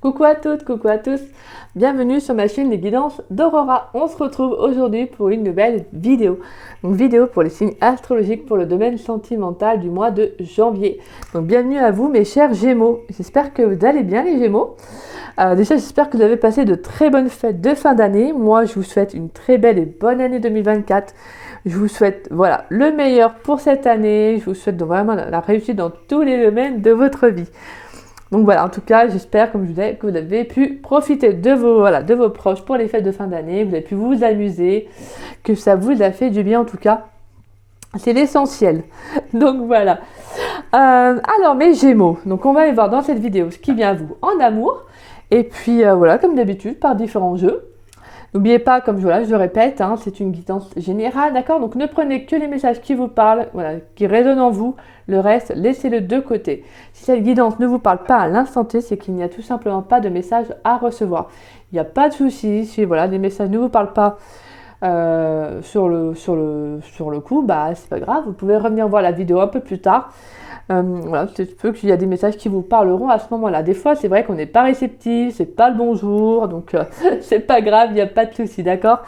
Coucou à toutes, coucou à tous, bienvenue sur ma chaîne Les Guidances d'Aurora. On se retrouve aujourd'hui pour une nouvelle vidéo. Donc vidéo pour les signes astrologiques pour le domaine sentimental du mois de janvier. Donc bienvenue à vous mes chers Gémeaux. J'espère que vous allez bien les Gémeaux. Déjà j'espère que vous avez passé de très bonnes fêtes de fin d'année. Moi je vous souhaite une très belle et bonne année 2024. Je vous souhaite voilà, le meilleur pour cette année. Je vous souhaite vraiment la réussite dans tous les domaines de votre vie. Donc voilà, en tout cas, j'espère, comme je vous disais, que vous avez pu profiter de vos proches pour les fêtes de fin d'année, vous avez pu vous amuser, que ça vous a fait du bien en tout cas. C'est l'essentiel. Donc voilà. Alors mes Gémeaux, donc on va aller voir dans cette vidéo ce qui vient à vous en amour. Et puis voilà, comme d'habitude, par différents jeux. N'oubliez pas, comme je le répète, hein, c'est une guidance générale, d'accord? Donc ne prenez que les messages qui vous parlent, voilà, qui résonnent en vous. Le reste, laissez-le de côté. Si cette guidance ne vous parle pas à l'instant T, c'est qu'il n'y a tout simplement pas de message à recevoir. Il n'y a pas de souci. Si voilà, les messages ne vous parlent pas sur le coup, bah c'est pas grave. Vous pouvez revenir voir la vidéo un peu plus tard. Voilà, c'est peu qu'il y a des messages qui vous parleront à ce moment-là. Des fois, c'est vrai qu'on n'est pas réceptif, c'est pas le bonjour, donc c'est pas grave, il n'y a pas de souci, d'accord?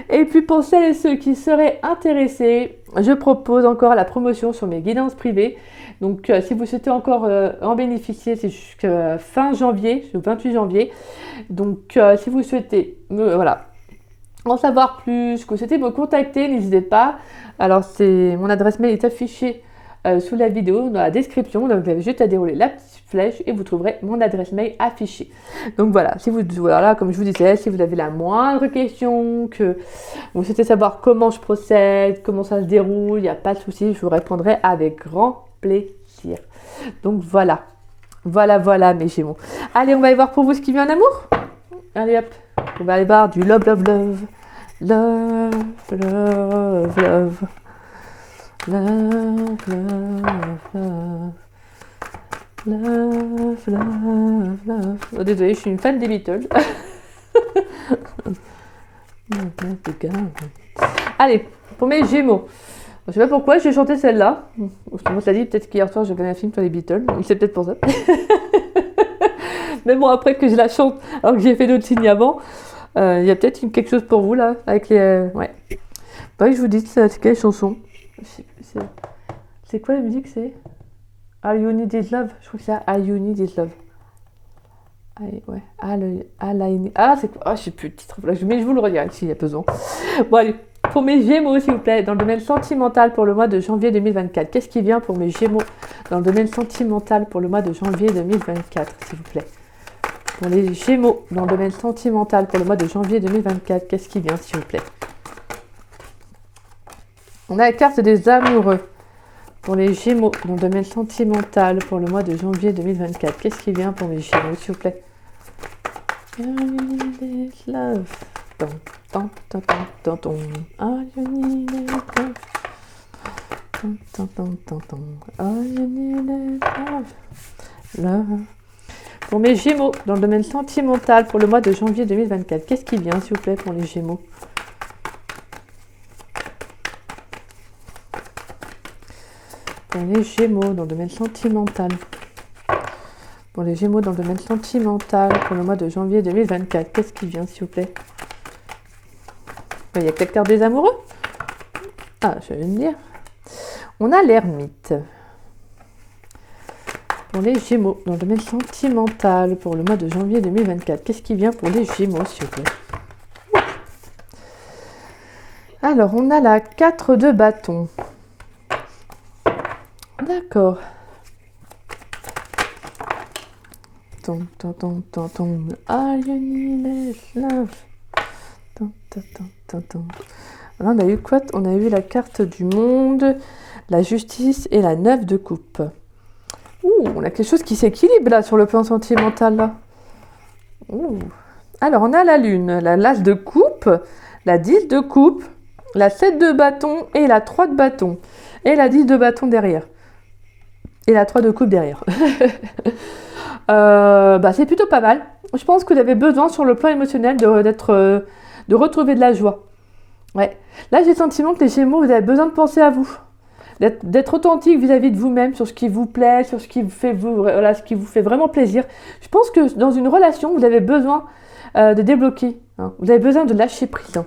Et puis pour celles et ceux qui seraient intéressés, je propose encore la promotion sur mes guidances privées. Donc si vous souhaitez encore en bénéficier, c'est jusqu'à fin janvier, le 28 janvier. Donc si vous souhaitez en savoir plus, que vous souhaitez me contacter, n'hésitez pas. Alors mon adresse mail est affichée sous la vidéo, dans la description, donc vous avez juste à dérouler la petite flèche et vous trouverez mon adresse mail affichée. Donc voilà, comme je vous disais, si vous avez la moindre question, que vous souhaitez savoir comment je procède, comment ça se déroule, il n'y a pas de souci, je vous répondrai avec grand plaisir. Donc voilà mes Gémeaux. Allez, on va aller voir pour vous ce qui vient en amour. Allez hop, on va aller voir du love. Oh, désolée, je suis une fan des Beatles. Allez, pour mes Gémeaux. Je sais pas pourquoi j'ai chanté celle-là. On t'a dit peut-être qu'hier soir j'ai regardé un film sur les Beatles. C'est peut-être pour ça. Mais bon, après que je la chante, alors que j'ai fait d'autres signes avant, il y a peut-être quelque chose pour vous là, avec les. Ouais. Bah, je vous dis, c'est quelle chanson? C'est quoi la musique? C'est All You Need Is Love. Je trouve que c'est All You Need Is Love. C'est quoi? Ah, je sais plus le titre. Mais je vous le regarde s'il y a besoin. Bon, allez. Pour mes Gémeaux, s'il vous plaît, dans le domaine sentimental pour le mois de janvier 2024. Qu'est-ce qui vient pour mes Gémeaux dans le domaine sentimental pour le mois de janvier 2024, s'il vous plaît? Pour les Gémeaux, dans le domaine sentimental pour le mois de janvier 2024, qu'est-ce qui vient, s'il vous plaît? On a la carte des amoureux. Pour les Gémeaux, dans le domaine sentimental pour le mois de janvier 2024, qu'est-ce qui vient pour les Gémeaux, s'il vous plaît? All you need is love. All you need is love. All you need is love. Pour mes Gémeaux, dans le domaine sentimental pour le mois de janvier 2024, qu'est-ce qui vient, s'il vous plaît, pour les Gémeaux? Pour les Gémeaux, dans le domaine sentimental. Pour les Gémeaux, dans le domaine sentimental, pour le mois de janvier 2024, qu'est-ce qui vient, s'il vous plaît? Il y a peut-être carte des amoureux? Ah, je vais me dire. On a l'ermite. Pour les Gémeaux, dans le domaine sentimental, pour le mois de janvier 2024, qu'est-ce qui vient pour les Gémeaux, s'il vous plaît? Alors, on a la 4 de bâton. D'accord. All you need is love. Là, on a eu quoi? On a eu la carte du monde, la justice et la 9 de coupe. On a quelque chose qui s'équilibre là sur le plan sentimental là. Alors, on a la lune, la l'as de coupe, la 10 de coupe, la 7 de bâton et la 3 de bâton. Et la 10 de bâton derrière. Et la 3 de coupe derrière. C'est plutôt pas mal. Je pense que vous avez besoin sur le plan émotionnel de retrouver de la joie. Ouais. Là, j'ai le sentiment que les Gémeaux, vous avez besoin de penser à vous. d'être authentique vis-à-vis de vous-même, sur ce qui vous plaît, sur ce qui ce qui vous fait vraiment plaisir. Je pense que dans une relation, vous avez besoin de débloquer, hein. Vous avez besoin de lâcher prise, hein.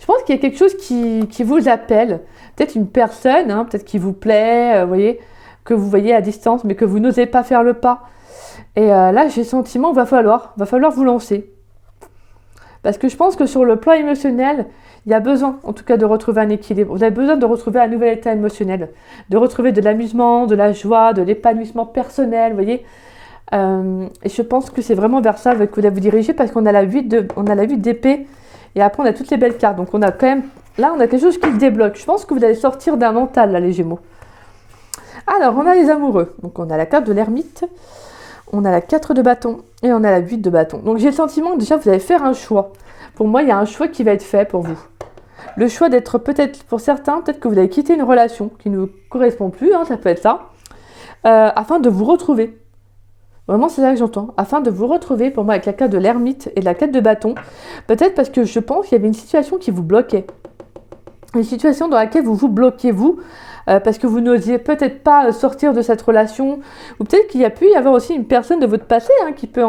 Je pense qu'il y a quelque chose qui vous appelle, peut-être une personne, hein, peut-être qui vous plaît, voyez, que vous voyez à distance, mais que vous n'osez pas faire le pas. Et là, j'ai le sentiment qu'il va falloir vous lancer. Parce que je pense que sur le plan émotionnel, il y a besoin, en tout cas, de retrouver un équilibre. Vous avez besoin de retrouver un nouvel état émotionnel, de retrouver de l'amusement, de la joie, de l'épanouissement personnel, vous voyez. Et je pense que c'est vraiment vers ça que vous allez vous diriger, parce qu'on a la 8 d'épée, et après on a toutes les belles cartes. Donc on a quand même, là on a quelque chose qui se débloque. Je pense que vous allez sortir d'un mental, là, les Gémeaux. Alors, on a les amoureux. Donc on a la carte de l'ermite, on a la 4 de bâton, et on a la 8 de bâton. Donc j'ai le sentiment que déjà vous allez faire un choix. Pour moi, il y a un choix qui va être fait pour vous. Le choix d'être peut-être, pour certains, peut-être que vous allez quitter une relation qui ne vous correspond plus, hein, ça peut être ça, afin de vous retrouver. Vraiment, c'est ça que j'entends. Afin de vous retrouver, pour moi, avec la carte de l'ermite et la carte de bâton. Peut-être parce que je pense qu'il y avait une situation qui vous bloquait. Une situation dans laquelle vous vous bloquez, vous, parce que vous n'osiez peut-être pas sortir de cette relation. Ou peut-être qu'il y a pu y avoir aussi une personne de votre passé, hein, qui peut...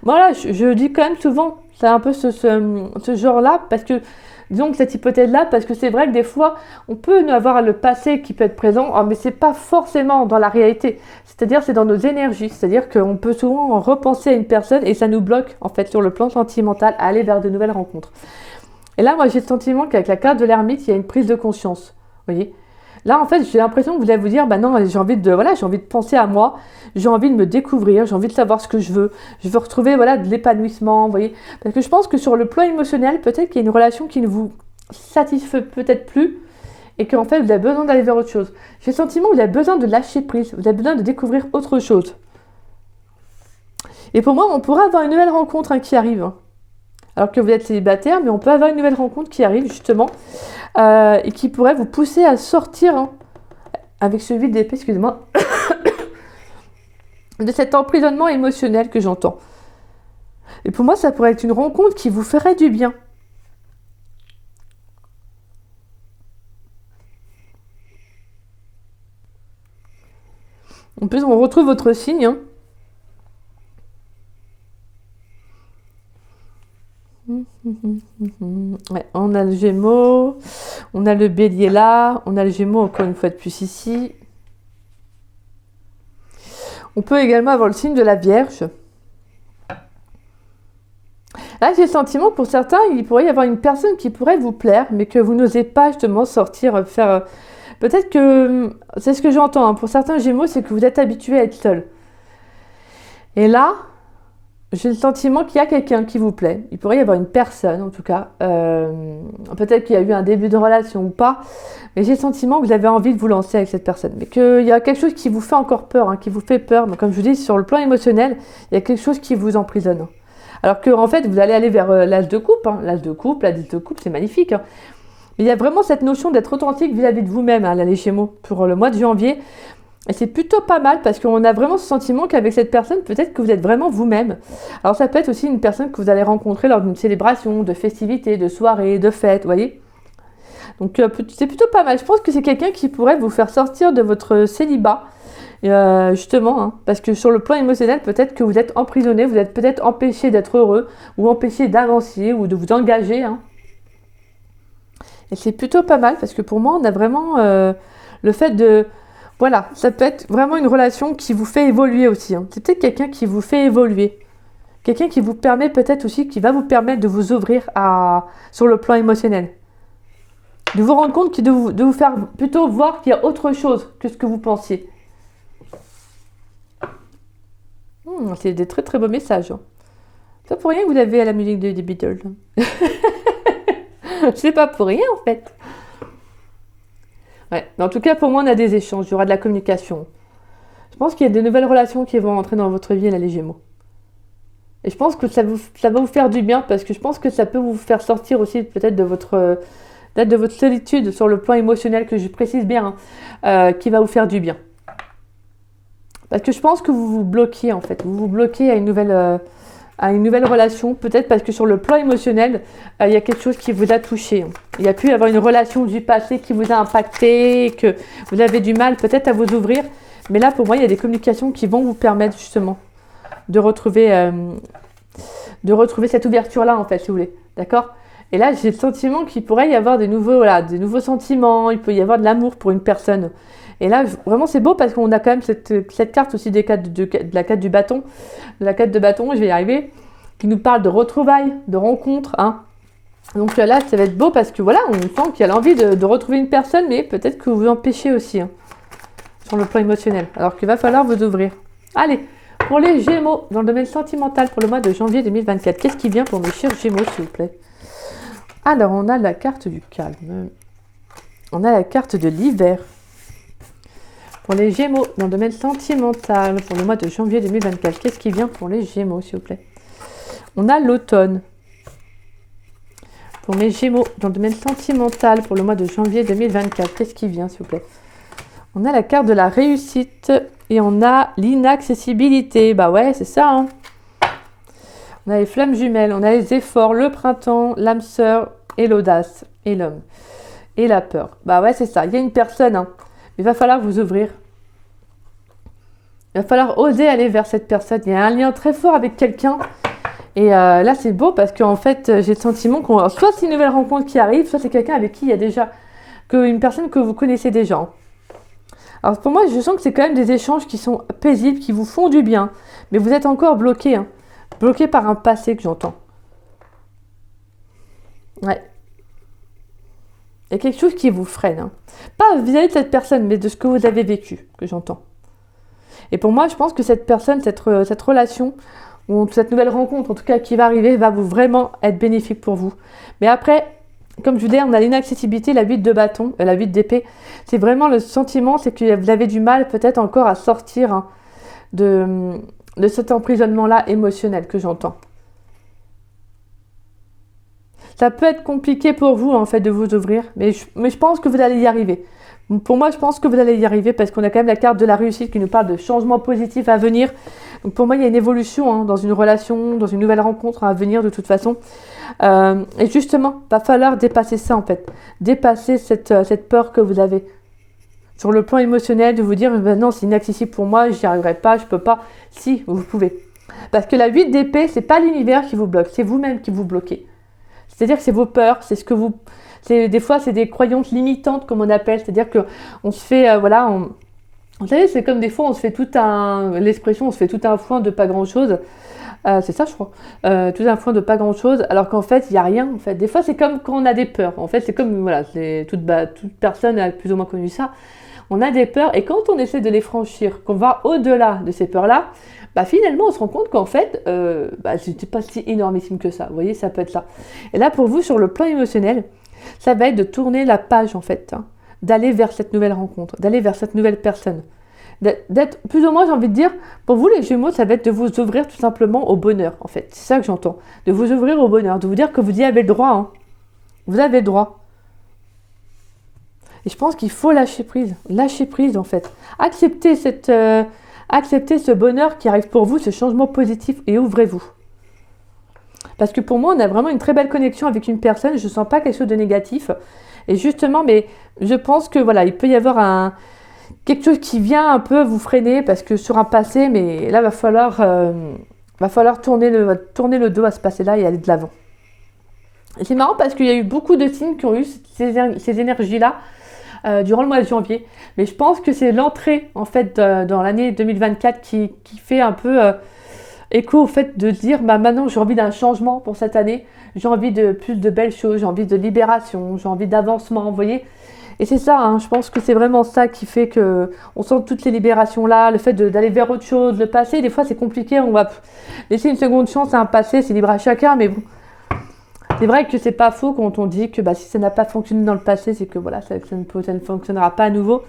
Voilà, je dis quand même souvent, c'est un peu ce genre-là, parce que... Disons que cette hypothèse-là, parce que c'est vrai que des fois, on peut avoir le passé qui peut être présent, mais c'est pas forcément dans la réalité. C'est-à-dire, c'est dans nos énergies. C'est-à-dire qu'on peut souvent repenser à une personne et ça nous bloque, en fait, sur le plan sentimental, à aller vers de nouvelles rencontres. Et là, moi, j'ai le sentiment qu'avec la carte de l'ermite, il y a une prise de conscience. Vous voyez ? Là, en fait, j'ai l'impression que vous allez vous dire, bah non, j'ai envie de penser à moi, j'ai envie de me découvrir, j'ai envie de savoir ce que je veux retrouver, voilà, de l'épanouissement, vous voyez. Parce que je pense que sur le plan émotionnel, peut-être qu'il y a une relation qui ne vous satisfait peut-être plus, et qu'en fait, vous avez besoin d'aller vers autre chose. J'ai le sentiment que vous avez besoin de lâcher prise, vous avez besoin de découvrir autre chose. Et pour moi, on pourrait avoir une nouvelle rencontre, hein, qui arrive, hein. Alors que vous êtes célibataire, mais on peut avoir une nouvelle rencontre qui arrive, justement, et qui pourrait vous pousser à sortir, hein, avec ce 8 d'épée, excusez-moi, de cet emprisonnement émotionnel que j'entends. Et pour moi, ça pourrait être une rencontre qui vous ferait du bien. En plus, on retrouve votre signe, hein. Ouais, on a le Gémeaux, on a le Bélier là, on a le Gémeaux encore une fois de plus ici. On peut également avoir le signe de la Vierge. Là, j'ai le sentiment que pour certains, il pourrait y avoir une personne qui pourrait vous plaire, mais que vous n'osez pas justement sortir, faire... Peut-être que... C'est ce que j'entends, hein. Pour certains Gémeaux, c'est que vous êtes habitué à être seul. Et là... J'ai le sentiment qu'il y a quelqu'un qui vous plaît. Il pourrait y avoir une personne, en tout cas. Peut-être qu'il y a eu un début de relation ou pas. Mais j'ai le sentiment que vous avez envie de vous lancer avec cette personne. Mais qu'il y a quelque chose qui vous fait encore peur, hein, qui vous fait peur. Mais comme je vous dis, sur le plan émotionnel, il y a quelque chose qui vous emprisonne. Alors qu'en fait, vous allez aller vers l'as de coupe. Hein. L'as de coupe, la 10 de coupe, c'est magnifique. Hein. Mais il y a vraiment cette notion d'être authentique vis-à-vis de vous-même, hein, là, les Gémeaux, pour le mois de janvier. Et c'est plutôt pas mal parce qu'on a vraiment ce sentiment qu'avec cette personne, peut-être que vous êtes vraiment vous-même. Alors ça peut être aussi une personne que vous allez rencontrer lors d'une célébration, de festivités, de soirées, de fêtes, vous voyez. Donc c'est plutôt pas mal. Je pense que c'est quelqu'un qui pourrait vous faire sortir de votre célibat, justement, hein, parce que sur le plan émotionnel, peut-être que vous êtes emprisonné, vous êtes peut-être empêché d'être heureux, ou empêché d'avancer, ou de vous engager, hein. Et c'est plutôt pas mal parce que pour moi, on a vraiment le fait de... Voilà, ça peut être vraiment une relation qui vous fait évoluer aussi, hein. C'est peut-être quelqu'un qui vous fait évoluer. Quelqu'un qui vous permet peut-être aussi, qui va vous permettre de vous ouvrir sur le plan émotionnel. De vous rendre compte, de vous faire plutôt voir qu'il y a autre chose que ce que vous pensiez. C'est des très très beaux messages, hein. C'est pas pour rien que vous avez la musique des Beatles. C'est pas pour rien en fait. Ouais. Mais en tout cas, pour moi, on a des échanges, il y aura de la communication. Je pense qu'il y a de nouvelles relations qui vont entrer dans votre vie, là, les Gémeaux. Et je pense que ça va vous faire du bien, parce que je pense que ça peut vous faire sortir aussi peut-être de votre solitude sur le plan émotionnel, que je précise bien, hein, qui va vous faire du bien. Parce que je pense que vous vous bloquez, en fait. Vous vous bloquez à une nouvelle à une nouvelle relation, peut-être parce que sur le plan émotionnel, il y a quelque chose qui vous a touché. Il y a pu y avoir une relation du passé qui vous a impacté, que vous avez du mal peut-être à vous ouvrir. Mais là, pour moi, il y a des communications qui vont vous permettre justement de retrouver cette ouverture-là, en fait, si vous voulez. D'accord? Et là, j'ai le sentiment qu'il pourrait y avoir des nouveaux sentiments, il peut y avoir de l'amour pour une personne. Et là, vraiment, c'est beau parce qu'on a quand même cette carte aussi de la carte du bâton, de la carte de bâton, je vais y arriver, qui nous parle de retrouvailles, de rencontres. Hein. Donc là, ça va être beau parce que voilà, on sent qu'il y a l'envie de retrouver une personne, mais peut-être que vous vous empêchez aussi hein, sur le plan émotionnel. Alors qu'il va falloir vous ouvrir. Allez, pour les Gémeaux, dans le domaine sentimental pour le mois de janvier 2024, qu'est-ce qui vient pour mes chers Gémeaux, s'il vous plaît? Alors, on a la carte du calme. On a la carte de l'hiver. Pour les Gémeaux, dans le domaine sentimental, pour le mois de janvier 2024, qu'est-ce qui vient pour les Gémeaux, s'il vous plaît? On a l'automne. Pour mes Gémeaux, dans le domaine sentimental, pour le mois de janvier 2024, qu'est-ce qui vient, s'il vous plaît? On a la carte de la réussite et on a l'inaccessibilité. Bah ouais, c'est ça. Hein. On a les flammes jumelles, on a les efforts, le printemps, l'âme sœur et l'audace et l'homme et la peur. Bah ouais, c'est ça. Il y a une personne, hein. Il va falloir vous ouvrir. Il va falloir oser aller vers cette personne. Il y a un lien très fort avec quelqu'un. Et là, c'est beau parce qu'en fait, j'ai le sentiment qu'on soit c'est une nouvelle rencontre qui arrive, soit c'est quelqu'un avec qui il y a déjà une personne que vous connaissez déjà. Alors pour moi, je sens que c'est quand même des échanges qui sont paisibles, qui vous font du bien. Mais vous êtes encore bloqué. Hein. Bloqué par un passé que j'entends. Ouais. Il y a quelque chose qui vous freine. Hein. Pas vis-à-vis de cette personne, mais de ce que vous avez vécu, que j'entends. Et pour moi, je pense que cette personne, cette relation, ou cette nouvelle rencontre, en tout cas, qui va arriver, va vous vraiment être bénéfique pour vous. Mais après, comme je vous disais, on a l'inaccessibilité, la 8 de bâton, la 8 d'épée. C'est vraiment le sentiment, c'est que vous avez du mal peut-être encore à sortir hein, de cet emprisonnement-là émotionnel que j'entends. Ça peut être compliqué pour vous, en fait, de vous ouvrir, mais je pense que vous allez y arriver. Pour moi, je pense que vous allez y arriver parce qu'on a quand même la carte de la réussite qui nous parle de changements positifs à venir. Donc pour moi, il y a une évolution hein, dans une relation, dans une nouvelle rencontre à venir de toute façon. Et justement, il va falloir dépasser ça, en fait. Dépasser cette peur que vous avez. Sur le plan émotionnel, de vous dire, ben non, c'est inaccessible pour moi, j'y arriverai pas, je peux pas. Si, vous pouvez. Parce que la 8 d'épée, c'est pas l'univers qui vous bloque, c'est vous-même qui vous bloquez. C'est-à-dire que c'est vos peurs, c'est ce que vous... Des fois, c'est des croyances limitantes, comme on appelle. C'est-à-dire qu'on se fait... vous savez, c'est comme des fois, on se fait l'expression, on se fait tout un foin de pas grand-chose. C'est ça, je crois. Tout un foin de pas grand-chose, alors qu'en fait, il n'y a rien. En fait. Des fois, c'est comme quand on a des peurs. En fait, c'est comme... Voilà, toute personne a plus ou moins connu ça. On a des peurs, et quand on essaie de les franchir, qu'on va au-delà de ces peurs-là, bah finalement, on se rend compte qu'en fait, c'était pas si énormissime que ça. Vous voyez, ça peut être ça. Et là, pour vous, sur le plan émotionnel, ça va être de tourner la page, en fait, hein, d'aller vers cette nouvelle rencontre, d'aller vers cette nouvelle personne. D'être, plus ou moins, j'ai envie de dire, pour vous, les Gémeaux, ça va être de vous ouvrir tout simplement au bonheur, en fait. C'est ça que j'entends. De vous ouvrir au bonheur, de vous dire que vous y avez le droit. Hein. Vous avez le droit. Et je pense qu'il faut lâcher prise, en fait. Accepter ce bonheur qui arrive pour vous, ce changement positif, et ouvrez-vous. Parce que pour moi, on a vraiment une très belle connexion avec une personne, je ne sens pas quelque chose de négatif. Et justement, mais je pense que voilà, il peut y avoir quelque chose qui vient un peu vous freiner, parce que sur un passé, mais là, va falloir tourner le dos à ce passé-là et aller de l'avant. Et c'est marrant parce qu'il y a eu beaucoup de signes qui ont eu ces énergies-là, durant le mois de janvier, mais je pense que c'est l'entrée en fait dans l'année 2024 qui fait un peu écho au fait de dire maintenant j'ai envie d'un changement pour cette année, j'ai envie de plus de belles choses, j'ai envie de libération, j'ai envie d'avancement, vous voyez. Et c'est ça, hein, je pense que c'est vraiment ça qui fait que on sent toutes ces libérations là, le fait d'aller vers autre chose, le passé, des fois c'est compliqué, on va laisser une seconde chance à un passé, c'est libre à chacun, mais bon. C'est vrai que c'est pas faux quand on dit que si ça n'a pas fonctionné dans le passé, c'est que voilà, ça ne fonctionnera pas à nouveau.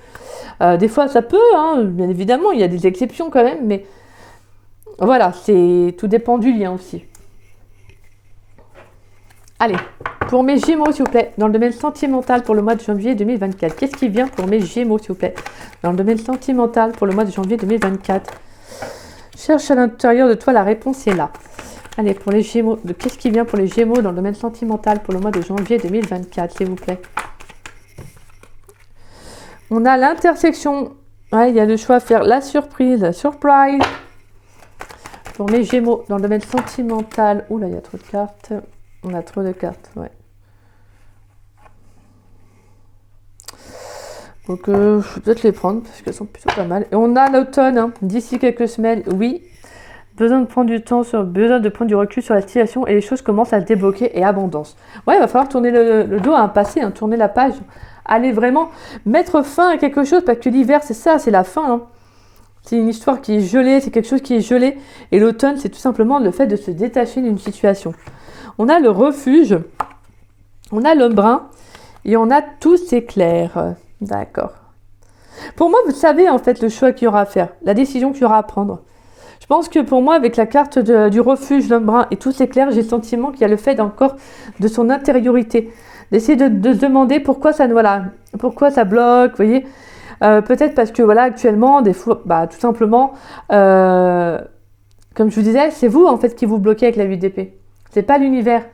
Des fois, ça peut, hein, bien évidemment, il y a des exceptions quand même, mais voilà, tout dépend du lien aussi. Allez, pour mes Gémeaux, s'il vous plaît, dans le domaine sentimental pour le mois de janvier 2024, qu'est-ce qui vient pour mes Gémeaux, s'il vous plaît, dans le domaine sentimental pour le mois de janvier 2024? Cherche à l'intérieur de toi, la réponse est là. Allez, pour les Gémeaux, qu'est-ce qui vient pour les Gémeaux dans le domaine sentimental pour le mois de janvier 2024, s'il vous plaît? On a l'intersection. Ouais, il y a le choix à faire. La surprise, la surprise. Pour mes Gémeaux, dans le domaine sentimental. Oula, il y a trop de cartes. On a trop de cartes, ouais. Donc, je vais peut-être les prendre parce qu'elles sont plutôt pas mal. Et on a l'automne, hein. D'ici quelques semaines, oui. Besoin de prendre du temps, besoin de prendre du recul sur la situation et les choses commencent à se débloquer et abondance. Ouais, il va falloir tourner le dos à un passé, hein, tourner la page. Aller vraiment mettre fin à quelque chose parce que l'hiver, c'est ça, c'est la fin, hein. C'est une histoire qui est gelée, c'est quelque chose qui est gelé. Et l'automne, c'est tout simplement le fait de se détacher d'une situation. On a le refuge, on a l'homme brun et on a tous ces clairs. D'accord. Pour moi, vous savez en fait le choix qu'il y aura à faire, la décision qu'il y aura à prendre. Je pense que pour moi, avec la carte du refuge, l'homme brun et tous ces clairs, j'ai le sentiment qu'il y a le fait encore de son intériorité. D'essayer de se demander pourquoi ça, voilà, pourquoi ça bloque, vous voyez. Peut-être parce que voilà, actuellement, des fois, bah, tout simplement, comme je vous disais, c'est vous en fait qui vous bloquez avec la 8 d'épée. C'est pas l'univers.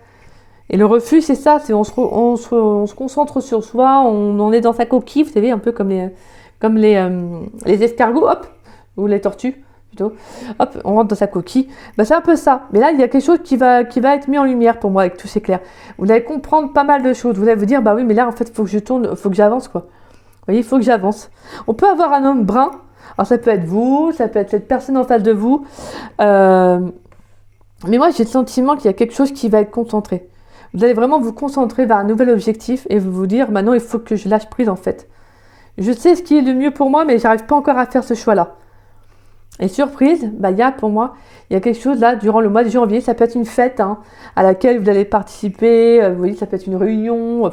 Et le refuge, c'est ça, c'est on se concentre sur soi, on est dans sa coquille, vous savez, un peu comme les escargots, hop, ou les tortues, plutôt. Hop, on rentre dans sa coquille. Bah, c'est un peu ça. Mais là, il y a quelque chose qui va être mis en lumière pour moi avec tous ces clairs. Vous allez comprendre pas mal de choses. Vous allez vous dire, bah oui, mais là, en fait, il faut que je tourne, il faut que j'avance, quoi. Vous voyez, il faut que j'avance. On peut avoir un homme brun. Alors, ça peut être vous, ça peut être cette personne en face de vous. Mais moi, j'ai le sentiment qu'il y a quelque chose qui va être concentré. Vous allez vraiment vous concentrer vers un nouvel objectif et vous dire, maintenant, il faut que je lâche prise, en fait. Je sais ce qui est le mieux pour moi, mais j'arrive pas encore à faire ce choix-là. Et surprise, bah, pour moi, il y a quelque chose là, durant le mois de janvier, ça peut être une fête hein, à laquelle vous allez participer, vous voyez, ça peut être une réunion,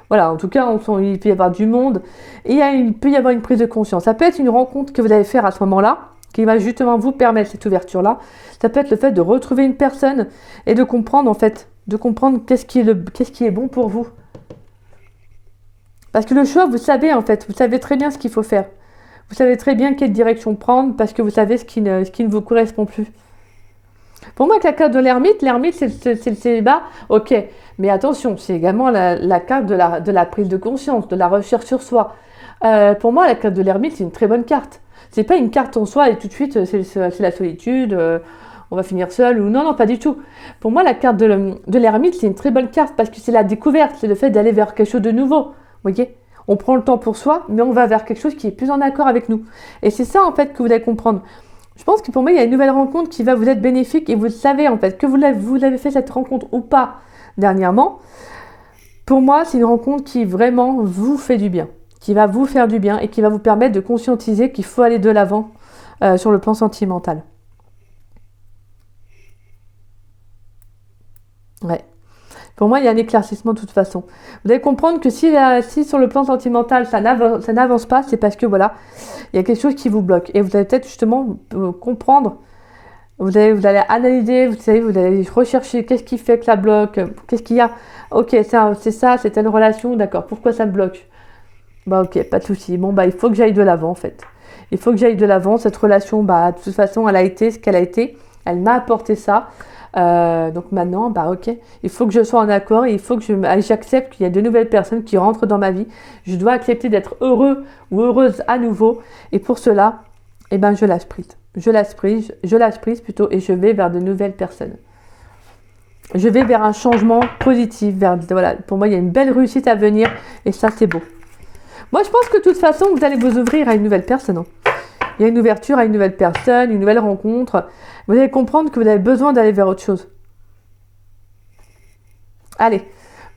voilà, en tout cas, il peut y avoir du monde, et il peut y avoir une prise de conscience. Ça peut être une rencontre que vous allez faire à ce moment-là, qui va justement vous permettre cette ouverture-là. Ça peut être le fait de retrouver une personne et de comprendre, en fait, qu'est-ce qui est bon pour vous. Parce que le choix, vous savez, en fait, vous savez très bien ce qu'il faut faire. Vous savez très bien quelle direction prendre parce que vous savez ce qui ne vous correspond plus. Pour moi, avec la carte de l'ermite, c'est le célibat, ok. Mais attention, c'est également la carte de la prise de conscience, de la recherche sur soi. Pour moi, la carte de l'ermite, c'est une très bonne carte. C'est pas une carte en soi et tout de suite, c'est la solitude, on va finir seul ou non, pas du tout. Pour moi, la carte de l'ermite, c'est une très bonne carte parce que c'est la découverte, c'est le fait d'aller vers quelque chose de nouveau. Vous voyez ? On prend le temps pour soi, mais on va vers quelque chose qui est plus en accord avec nous. Et c'est ça, en fait, que vous allez comprendre. Je pense que pour moi, il y a une nouvelle rencontre qui va vous être bénéfique et vous le savez, en fait, que vous avez fait cette rencontre ou pas dernièrement. Pour moi, c'est une rencontre qui vraiment vous fait du bien, qui va vous faire du bien et qui va vous permettre de conscientiser qu'il faut aller de l'avant sur le plan sentimental. Ouais. Pour moi, il y a un éclaircissement de toute façon. Vous allez comprendre que si sur le plan sentimental, ça n'avance pas, c'est parce que voilà, il y a quelque chose qui vous bloque. Et vous allez peut-être justement comprendre, vous allez analyser, vous allez rechercher qu'est-ce qui fait que ça bloque, qu'est-ce qu'il y a. Ok, c'est telle relation, d'accord, pourquoi ça me bloque? Bah ok, pas de souci. Bon, bah il faut que j'aille de l'avant en fait. Il faut que j'aille de l'avant. Cette relation, bah de toute façon, elle a été ce qu'elle a été. Elle m'a apporté ça. Donc maintenant, bah ok, il faut que je sois en accord et il faut que j'accepte qu'il y a de nouvelles personnes qui rentrent dans ma vie. Je dois accepter d'être heureux ou heureuse à nouveau. Et pour cela, eh ben, je lâche prise plutôt et je vais vers de nouvelles personnes. Je vais vers un changement positif. Voilà, pour moi, il y a une belle réussite à venir et ça, c'est beau. Moi, je pense que de toute façon, vous allez vous ouvrir à une nouvelle personne. Hein. Il y a une ouverture à une nouvelle personne, une nouvelle rencontre. Vous allez comprendre que vous avez besoin d'aller vers autre chose. Allez,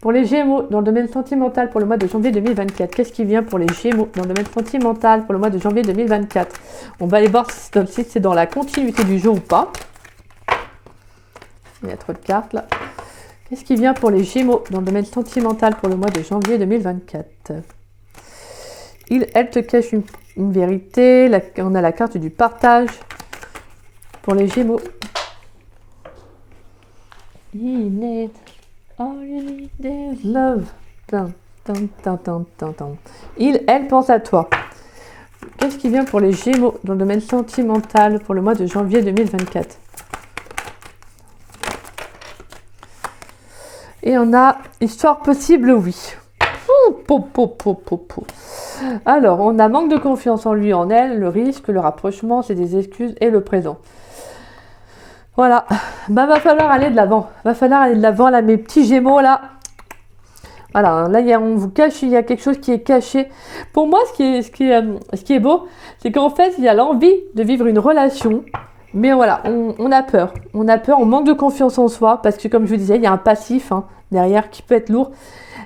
pour les Gémeaux, dans le domaine sentimental pour le mois de janvier 2024, qu'est-ce qui vient pour les Gémeaux dans le domaine sentimental pour le mois de janvier 2024? On va aller voir si c'est dans la continuité du jeu ou pas. Il y a trop de cartes là. Qu'est-ce qui vient pour les Gémeaux dans le domaine sentimental pour le mois de janvier 2024? Elle te cache une vérité. On a la carte du partage pour les Gémeaux. All you need is love. Elle pense à toi. Qu'est-ce qui vient pour les Gémeaux dans le domaine sentimental pour le mois de janvier 2024? Et on a histoire possible, oui. Alors, on a manque de confiance en lui, en elle, le risque, le rapprochement, c'est des excuses et le présent. Voilà, bah va falloir aller de l'avant. Va falloir aller de l'avant, là, mes petits gémeaux, là. Voilà, là, on vous cache, il y a quelque chose qui est caché. Pour moi, ce qui est beau, c'est qu'en fait, il y a l'envie de vivre une relation. Mais voilà, on a peur. On a peur, on manque de confiance en soi. Parce que, comme je vous disais, il y a un passif derrière qui peut être lourd.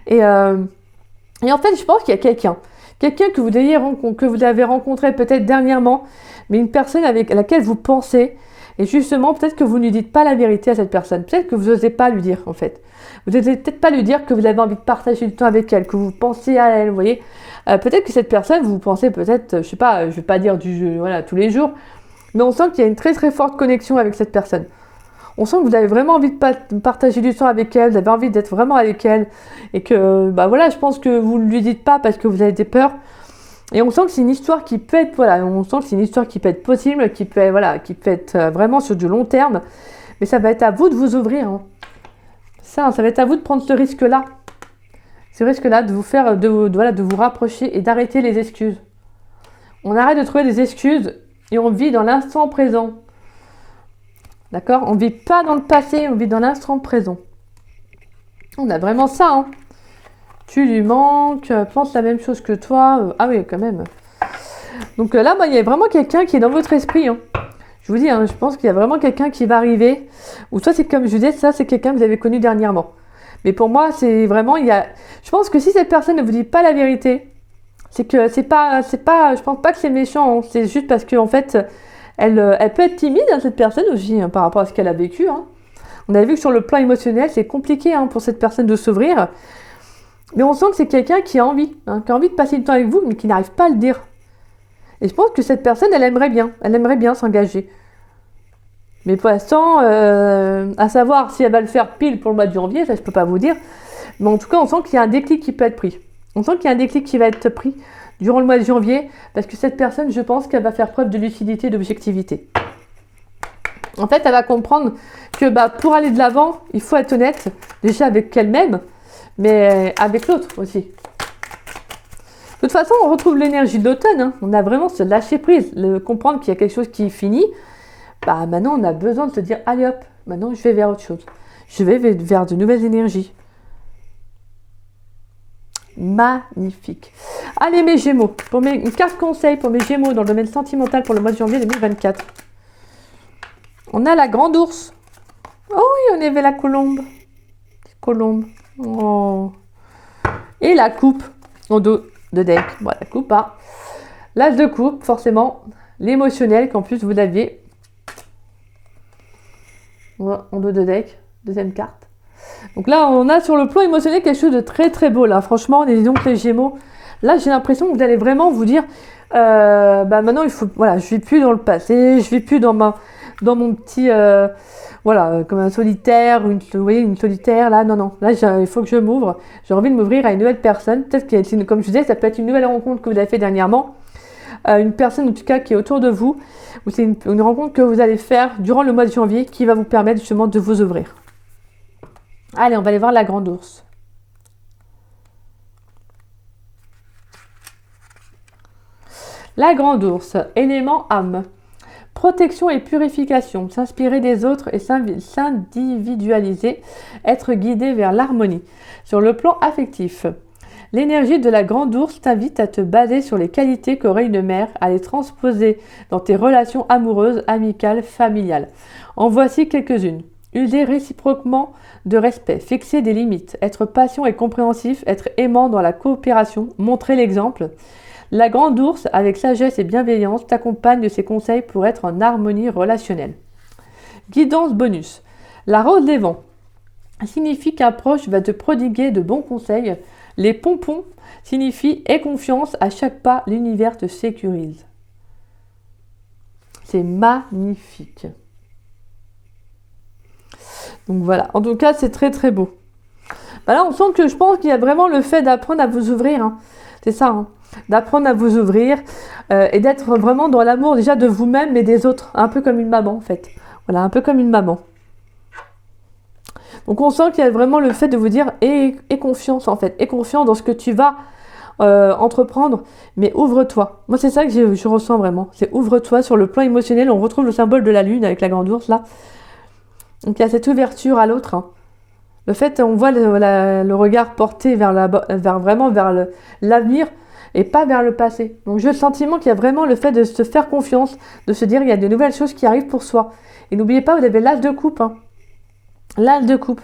Et en fait, je pense qu'il y a quelqu'un que vous avez rencontré peut-être dernièrement, mais une personne avec laquelle vous pensez. Et justement, peut-être que vous ne dites pas la vérité à cette personne. Peut-être que vous n'osez pas lui dire, en fait. Vous n'osez peut-être pas lui dire que vous avez envie de partager du temps avec elle, que vous pensez à elle, vous voyez. Peut-être que cette personne, vous pensez peut-être, je sais pas, je ne vais pas dire voilà, tous les jours, mais on sent qu'il y a une très très forte connexion avec cette personne. On sent que vous avez vraiment envie de partager du temps avec elle, vous avez envie d'être vraiment avec elle, et que, bah voilà, je pense que vous ne lui dites pas parce que vous avez des peurs. Et on sent que c'est une histoire qui peut être, voilà, on sent que c'est une histoire qui peut être possible, qui peut être vraiment sur du long terme. Mais ça va être à vous de vous ouvrir. Ça va être à vous de prendre ce risque-là. Ce risque-là de vous rapprocher et d'arrêter les excuses. On arrête de trouver des excuses et on vit dans l'instant présent. D'accord ? On ne vit pas dans le passé, on vit dans l'instant présent. On a vraiment ça, Tu lui manques, pense la même chose que toi. Ah oui, quand même. Donc là, il y a vraiment quelqu'un qui est dans votre esprit. Je vous dis, je pense qu'il y a vraiment quelqu'un qui va arriver. Ou soit c'est comme je vous disais, ça c'est quelqu'un que vous avez connu dernièrement. Mais pour moi, c'est vraiment, je pense que si cette personne ne vous dit pas la vérité, c'est que je pense pas que c'est méchant. C'est juste parce qu'en fait, elle peut être timide, cette personne aussi, par rapport à ce qu'elle a vécu. On a vu que sur le plan émotionnel, c'est compliqué pour cette personne de s'ouvrir. Mais on sent que c'est quelqu'un qui a envie, qui a envie de passer du temps avec vous, mais qui n'arrive pas à le dire. Et je pense que cette personne, elle aimerait bien s'engager. Mais pour l'instant, à savoir si elle va le faire pile pour le mois de janvier, ça je peux pas vous dire. Mais en tout cas, on sent qu'il y a un déclic qui peut être pris. On sent qu'il y a un déclic qui va être pris durant le mois de janvier, parce que cette personne, je pense qu'elle va faire preuve de lucidité et d'objectivité. En fait, elle va comprendre que pour aller de l'avant, il faut être honnête, déjà avec elle-même, mais avec l'autre aussi. De toute façon, on retrouve l'énergie de l'automne. On a vraiment ce lâcher prise, comprendre qu'il y a quelque chose qui est fini. Maintenant, on a besoin de se dire, allez hop, maintenant je vais vers autre chose. Je vais vers de nouvelles énergies. Magnifique. Allez, mes Gémeaux, une carte conseil pour mes Gémeaux dans le domaine sentimental pour le mois de janvier 2024. On a la grande ours. Oh oui, on avait la colombe. Colombe. Oh. Et la coupe en dos de deck. Voilà, la coupe. L'as de coupe, forcément. L'émotionnel qu'en plus vous aviez. Voilà, en dos de deck. Deuxième carte. Donc là, on a sur le plan émotionnel quelque chose de très très beau. Là, franchement, donc les Gémeaux. Là, j'ai l'impression que vous allez vraiment vous dire maintenant, il faut. Voilà, je ne vis plus dans le passé. Je ne vis plus dans mon petit. Comme un solitaire, vous voyez, une solitaire, là, non. Là, il faut que je m'ouvre. J'ai envie de m'ouvrir à une nouvelle personne. Peut-être que, comme je disais, ça peut être une nouvelle rencontre que vous avez fait dernièrement. Une personne, en tout cas, qui est autour de vous. Ou c'est une rencontre que vous allez faire durant le mois de janvier qui va vous permettre justement de vous ouvrir. Allez, on va aller voir la grande ours. La grande ours, élément âme. Protection et purification, s'inspirer des autres et s'individualiser, être guidé vers l'harmonie. Sur le plan affectif, l'énergie de la grande ours t'invite à te baser sur les qualités qu'aurait une mère, à les transposer dans tes relations amoureuses, amicales, familiales. En voici quelques-unes. User réciproquement de respect, fixer des limites, être patient et compréhensif, être aimant dans la coopération, montrer l'exemple. La grande ours, avec sagesse et bienveillance, t'accompagne de ses conseils pour être en harmonie relationnelle. Guidance bonus. La rose des vents signifie qu'un proche va te prodiguer de bons conseils. Les pompons signifient aie confiance, à chaque pas, l'univers te sécurise. C'est magnifique. Donc voilà, en tout cas, c'est très très beau. Là, on sent que je pense qu'il y a vraiment le fait d'apprendre à vous ouvrir. C'est ça, d'apprendre à vous ouvrir et d'être vraiment dans l'amour déjà de vous-même et des autres, un peu comme une maman en fait. Voilà, un peu comme une maman. Donc on sent qu'il y a vraiment le fait de vous dire aie confiance en fait, aie confiance dans ce que tu vas entreprendre, mais ouvre-toi. Moi c'est ça que je ressens vraiment, c'est ouvre-toi sur le plan émotionnel. On retrouve le symbole de la lune avec la grande ours là. Donc il y a cette ouverture à l'autre. Hein. Le fait, on voit le regard porté vers l'avenir et pas vers le passé. Donc j'ai le sentiment qu'il y a vraiment le fait de se faire confiance, de se dire il y a de nouvelles choses qui arrivent pour soi. Et n'oubliez pas, vous avez l'as de coupe. Hein. L'as de coupe.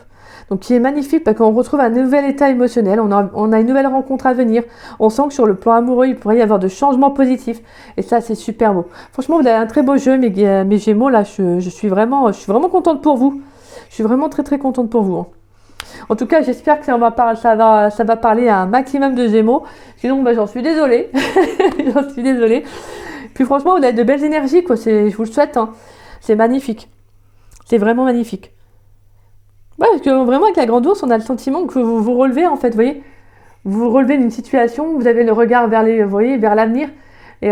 Donc qui est magnifique parce qu'on retrouve un nouvel état émotionnel, on a une nouvelle rencontre à venir. On sent que sur le plan amoureux, il pourrait y avoir de changements positifs. Et ça, c'est super beau. Franchement, vous avez un très beau jeu, mes Gémeaux. Là, je suis vraiment contente pour vous. Je suis vraiment très très contente pour vous. Hein. En tout cas, j'espère que ça va parler à un maximum de Gémeaux. Sinon, j'en suis désolée. J'en suis désolée. Puis franchement, vous avez de belles énergies, quoi. Je vous le souhaite. Hein. C'est magnifique. C'est vraiment magnifique. Ouais, parce que vraiment, avec la grande ours, on a le sentiment que vous vous relevez, en fait. Vous voyez, vous vous relevez d'une situation, vous avez le regard vers l'avenir. Et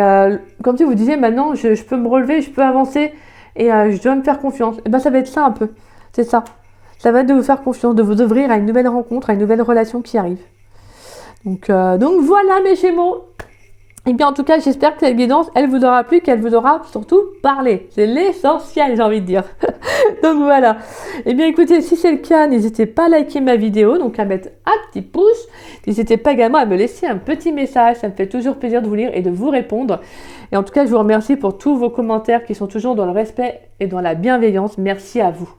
comme si vous disiez, maintenant, je peux me relever, je peux avancer et je dois me faire confiance. Et ça va être ça un peu. C'est ça. Ça va être de vous faire confiance, de vous ouvrir à une nouvelle rencontre, à une nouvelle relation qui arrive. Donc voilà mes Gémeaux. Et bien en tout cas, j'espère que cette guidance, elle vous aura plu, qu'elle vous aura surtout parlé. C'est l'essentiel, j'ai envie de dire. Donc voilà. Et bien écoutez, si c'est le cas, n'hésitez pas à liker ma vidéo, donc à mettre un petit pouce. N'hésitez pas également à me laisser un petit message, ça me fait toujours plaisir de vous lire et de vous répondre. Et en tout cas, je vous remercie pour tous vos commentaires qui sont toujours dans le respect et dans la bienveillance. Merci à vous.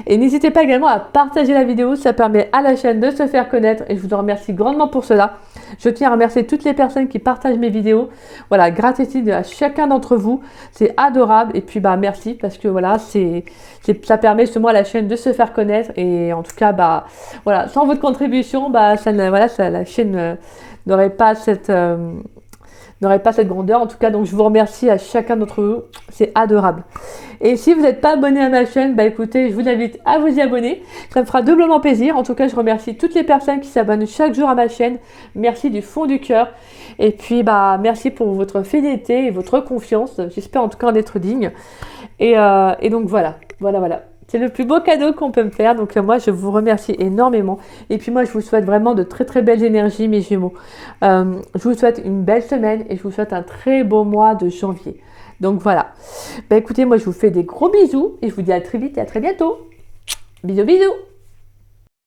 Et n'hésitez pas également à partager la vidéo, ça permet à la chaîne de se faire connaître et je vous en remercie grandement pour cela. Je tiens à remercier toutes les personnes qui partagent mes vidéos. Voilà, gratitude à chacun d'entre vous, c'est adorable et puis merci parce que voilà, ça permet justement à la chaîne de se faire connaître et en tout cas voilà, sans votre contribution, la chaîne n'aurait pas cette grandeur en tout cas, donc je vous remercie à chacun d'entre vous, c'est adorable. Et si vous n'êtes pas abonné à ma chaîne, écoutez, je vous invite à vous y abonner, ça me fera doublement plaisir. En tout cas, je remercie toutes les personnes qui s'abonnent chaque jour à ma chaîne, merci du fond du cœur. Et puis merci pour votre fidélité et votre confiance, j'espère en tout cas en être digne. Et donc voilà. C'est le plus beau cadeau qu'on peut me faire. Donc moi, je vous remercie énormément. Et puis moi, je vous souhaite vraiment de très très belles énergies, mes Gémeaux. Je vous souhaite une belle semaine et je vous souhaite un très beau mois de janvier. Donc voilà. Écoutez, moi, je vous fais des gros bisous et je vous dis à très vite et à très bientôt. Bisous, bisous.